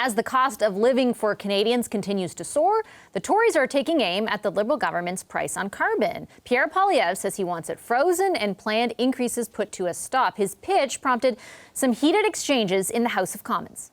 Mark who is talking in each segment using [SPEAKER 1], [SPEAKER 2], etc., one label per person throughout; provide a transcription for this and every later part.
[SPEAKER 1] as the cost of living for Canadians continues to soar, the Tories are taking aim at the Liberal government's price on carbon. Pierre says he wants it frozen and planned increases put to a stop. His pitch prompted some heated exchanges in the House of Commons.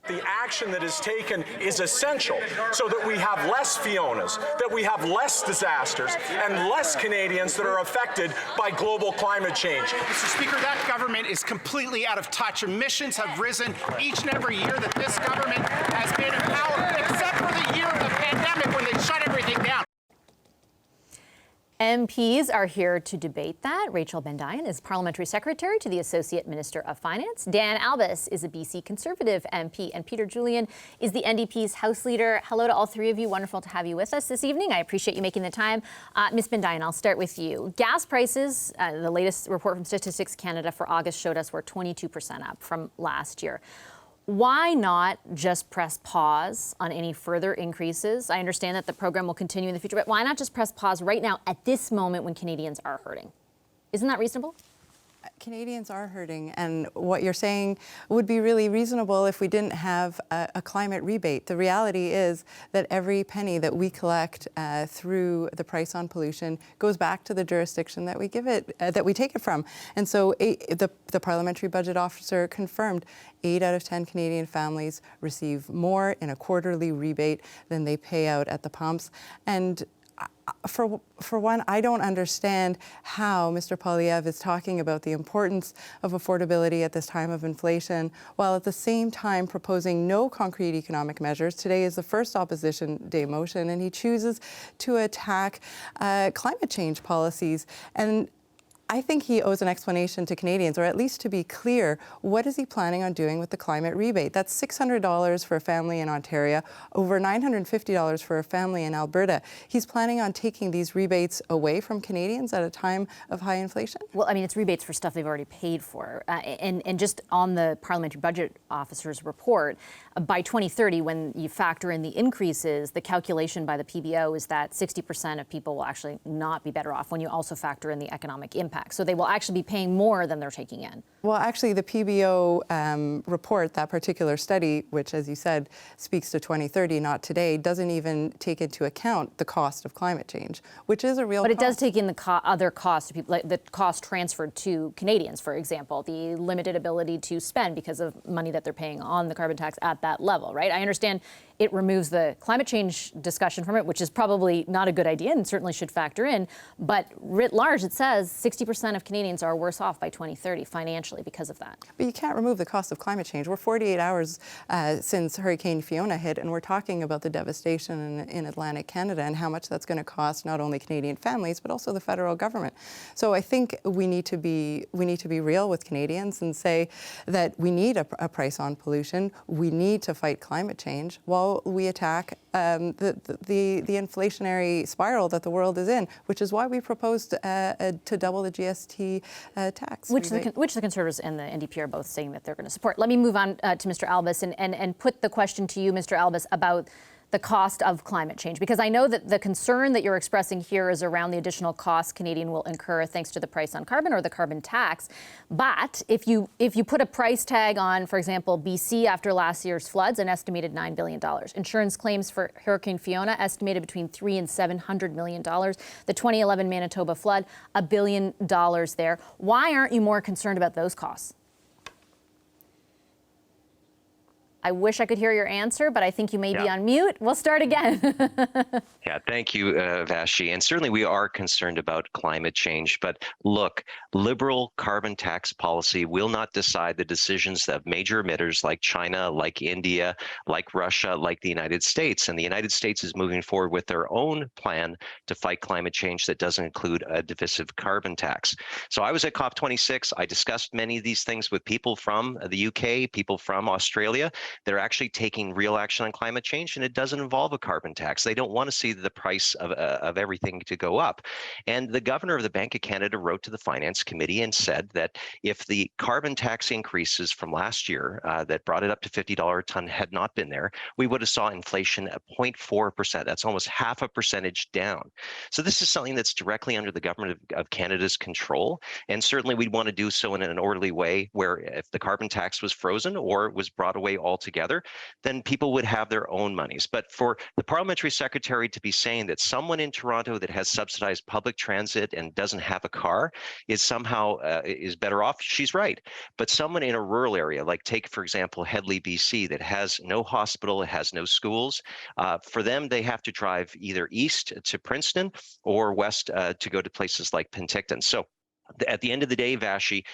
[SPEAKER 2] The action that is taken is essential so that we have less Fionas, that we have less disasters, and less Canadians that are affected by global climate change.
[SPEAKER 3] Mr. Speaker, that government is completely out of touch. Emissions have risen each and every year that this government has been in power, except for the year of the pandemic when they shut everything down.
[SPEAKER 1] MPs are here to debate that. Rachel Bendayan is Parliamentary Secretary to the Associate Minister of Finance. Dan Albas is a BC Conservative MP, and Peter Julian is the NDP's House Leader. Hello to all three of you. Wonderful to have you with us this evening. I appreciate you making the time. Ms. Bendayan, I'll start with you. Gas prices, the latest report from Statistics Canada for August showed us we're 22% up from last year. Why not just press pause on any further increases? I understand that the program will continue in the future, but why not just press pause right now at this moment when Canadians are hurting? Isn't that reasonable?
[SPEAKER 4] Canadians are hurting, and what you're saying would be really reasonable if we didn't have a climate rebate. The reality is that every penny that we collect through the price on pollution goes back to the jurisdiction that we give it, that we take it from. And so the Parliamentary Budget Officer confirmed 8 out of 10 Canadian families receive more in a quarterly rebate than they pay out at the pumps. And for one, I don't understand how Mr. Poilievre is talking about the importance of affordability at this time of inflation, while at the same time proposing no concrete economic measures. Today is the first Opposition Day motion, and he chooses to attack climate change policies. And I think he owes an explanation to Canadians, or at least to be clear, what is he planning on doing with the climate rebate? That's $600 for a family in Ontario, over $950 for a family in Alberta. He's planning on taking these rebates away from Canadians at a time of high inflation?
[SPEAKER 1] Well, I mean, it's rebates for stuff they've already paid for. And just on the Parliamentary Budget Officer's report, by 2030, when you factor in the increases, the calculation by the PBO is that 60% of people will actually not be better off when you also factor in the economic impact. So they will actually be paying more than they're taking in.
[SPEAKER 4] Well, actually, the PBO report, that particular study, which, as you said, speaks to 2030, not today, doesn't even take into account the cost of climate change, which is a real cost.
[SPEAKER 1] But it does take in the other costs to people, like the cost transferred to Canadians, for example, the limited ability to spend because of money that they're paying on the carbon tax at that level, right? I understand it removes the climate change discussion from it, which is probably not a good idea and certainly should factor in. But writ large, it says 60% of Canadians are worse off by 2030 financially because of that.
[SPEAKER 4] But you can't remove the cost of climate change. We're 48 hours since Hurricane Fiona hit, and we're talking about the devastation in Atlantic Canada and how much that's going to cost not only Canadian families, but also the federal government. So I think we need to be real with Canadians and say that we need a price on pollution. We need to fight climate change while we attack the inflationary spiral that the world is in, which is why we proposed to double the GST tax.
[SPEAKER 1] Which the Conservatives and the NDP are both saying that they're going to support. Let me move on to Mr. Albas and put the question to you, Mr. Albas, about the cost of climate change, because I know that the concern that you're expressing here is around the additional costs Canadian will incur thanks to the price on carbon or the carbon tax. But if you put a price tag on, for example, BC after last year's floods, an estimated $9 billion. Insurance claims for Hurricane Fiona estimated between $300 and $700 million. The 2011 Manitoba flood, $1 billion there. Why aren't you more concerned about those costs? I wish I could hear your answer, but I think you may be on mute. We'll start again.
[SPEAKER 5] Yeah, thank you, Vashti. And certainly we are concerned about climate change. But look, liberal carbon tax policy will not decide the decisions of major emitters like China, like India, like Russia, like the United States. And the United States is moving forward with their own plan to fight climate change that doesn't include a divisive carbon tax. So I was at COP26. I discussed many of these things with people from the UK, people from Australia. They're actually taking real action on climate change, and it doesn't involve a carbon tax. They don't want to see the price of everything to go up. And the governor of the Bank of Canada wrote to the Finance Committee and said that if the carbon tax increases from last year that brought it up to $50 a ton had not been there, we would have saw inflation at 0.4%. That's almost half a percentage down. So this is something that's directly under the government of Canada's control. And certainly we'd want to do so in an orderly way where if the carbon tax was frozen or was brought away altogether, altogether, then people would have their own monies. But for the parliamentary secretary to be saying that someone in Toronto that has subsidized public transit and doesn't have a car is somehow is better off, she's right. But someone in a rural area, like take, for example, Hedley, BC, that has no hospital, it has no schools, for them, they have to drive either east to Princeton or west to go to places like Penticton. So at the end of the day, Vashi,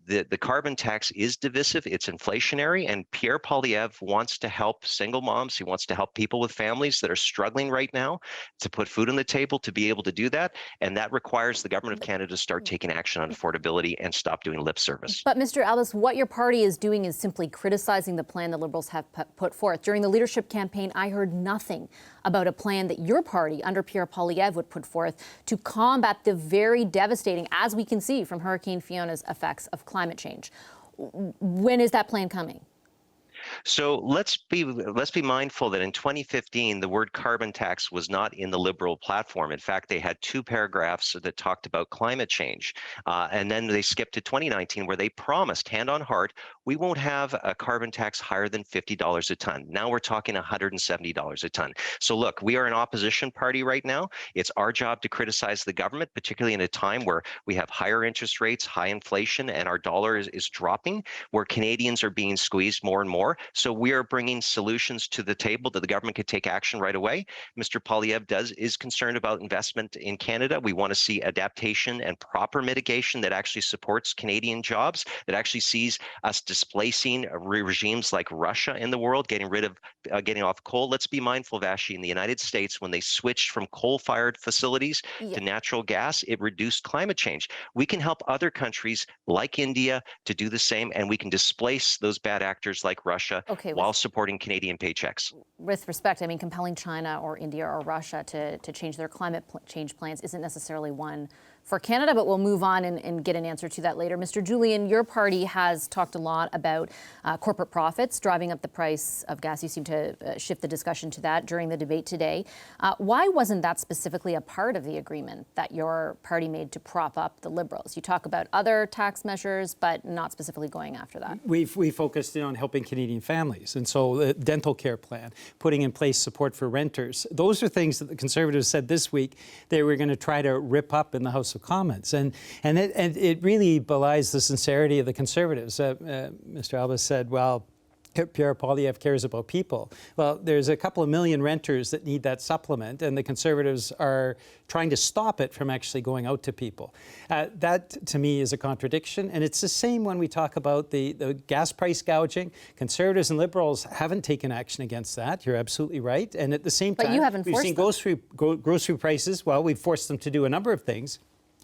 [SPEAKER 5] the carbon tax is divisive, it's inflationary, and Pierre Poilievre wants to help single moms. He wants to help people with families that are struggling right now to put food on the table, to be able to do that. And that requires the government of Canada to start taking action on affordability and stop doing lip service.
[SPEAKER 1] But Mr. Albas, what your party is doing is simply criticizing the plan the Liberals have put forth. During the leadership campaign, I heard nothing about a plan that your party under Pierre Poilievre would put forth to combat the very devastating, as we can see from Hurricane Fiona's effects of climate change. When is that plan coming?
[SPEAKER 5] So let's be mindful that in 2015, the word carbon tax was not in the Liberal platform. In fact, they had 2 paragraphs that talked about climate change. And then they skipped to 2019, where they promised, hand on heart, we won't have a carbon tax higher than $50 a ton. Now we're talking $170 a ton. So look, we are an opposition party right now. It's our job to criticize the government, particularly in a time where we have higher interest rates, high inflation, and our dollar is dropping, where Canadians are being squeezed more and more. So we are bringing solutions to the table that the government could take action right away. Mr. Poilievre is concerned about investment in Canada. We want to see adaptation and proper mitigation that actually supports Canadian jobs, that actually sees us displacing regimes like Russia in the world, getting off coal. Let's be mindful, Vashi, in the United States, when they switched from coal-fired facilities to natural gas, it reduced climate change. We can help other countries like India to do the same, and we can displace those bad actors like Russia while supporting Canadian paychecks.
[SPEAKER 1] With respect, I mean, compelling China or India or Russia to change their climate change plans isn't necessarily one for Canada, but we'll move on and get an answer to that later. Mr. Julian, your party has talked a lot about corporate profits driving up the price of gas. You seem to shift the discussion to that during the debate today. Why wasn't that specifically a part of the agreement that your party made to prop up the Liberals? You talk about other tax measures, but not specifically going after that.
[SPEAKER 6] We focused in on helping Canadian families. And so the dental care plan, putting in place support for renters, those are things that the Conservatives said this week they were going to try to rip up in the House of Commons. And it really belies the sincerity of the Conservatives. Mr. Albas said, well, Pierre Poilievre cares about people. Well, there's a couple of million renters that need that supplement, and the Conservatives are trying to stop it from actually going out to people. That, to me, is a contradiction, and it's the same when we talk about the gas price gouging. Conservatives and Liberals haven't taken action against that. You're absolutely right. And at the same time,
[SPEAKER 1] you haven't
[SPEAKER 6] we've seen grocery prices. Well, we've forced them to do a number of things,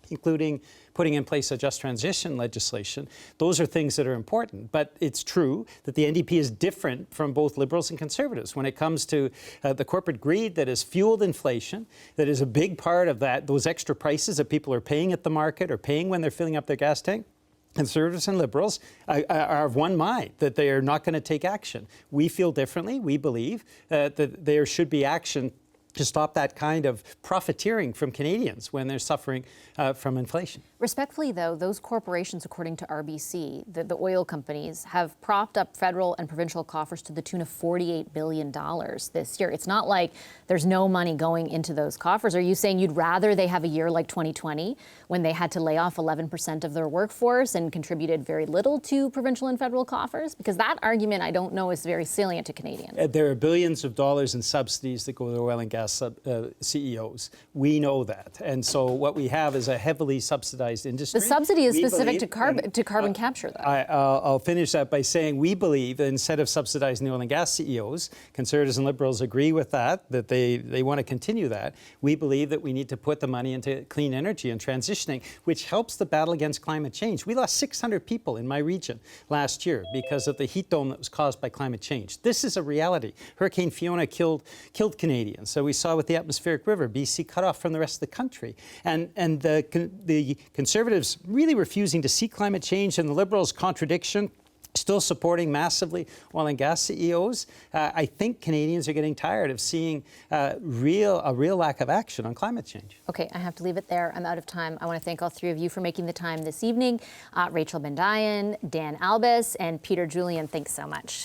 [SPEAKER 6] including putting in place a just transition legislation. Those are things that are important. But it's true that the NDP is different from both Liberals and Conservatives when it comes to the corporate greed that has fueled inflation, that is a big part of that, those extra prices that people are paying at the market or paying when they're filling up their gas tank. Conservatives and Liberals are of one mind that they are not going to take action. We feel differently. We believe that there should be action to stop that kind of profiteering from Canadians when they're suffering from inflation.
[SPEAKER 1] Respectfully, though, those corporations, according to RBC, the oil companies, have propped up federal and provincial coffers to the tune of $48 billion this year. It's not like there's no money going into those coffers. Are you saying you'd rather they have a year like 2020 when they had to lay off 11% of their workforce and contributed very little to provincial and federal coffers? Because that argument, I don't know, is very salient to Canadians.
[SPEAKER 6] There are billions of dollars in subsidies that go to oil and gas CEOs. We know that. And so what we have is a heavily subsidized industry.
[SPEAKER 1] The subsidy is specific to carbon capture, though.
[SPEAKER 6] I'll finish that by saying we believe that instead of subsidizing the oil and gas CEOs, Conservatives and Liberals agree with that they want to continue that. We believe that we need to put the money into clean energy and transitioning, which helps the battle against climate change. We lost 600 people in my region last year because of the heat dome that was caused by climate change. This is a reality. Hurricane Fiona killed Canadians. So we saw with the atmospheric river, BC cut off from the rest of the country. And the Conservatives really refusing to see climate change, and the Liberals' contradiction, still supporting massively oil and gas CEOs. I think Canadians are getting tired of seeing a real lack of action on climate change.
[SPEAKER 1] Okay, I have to leave it there. I'm out of time. I want to thank all three of you for making the time this evening. Rachel Bendayan, Dan Albas, and Peter Julian, thanks so much.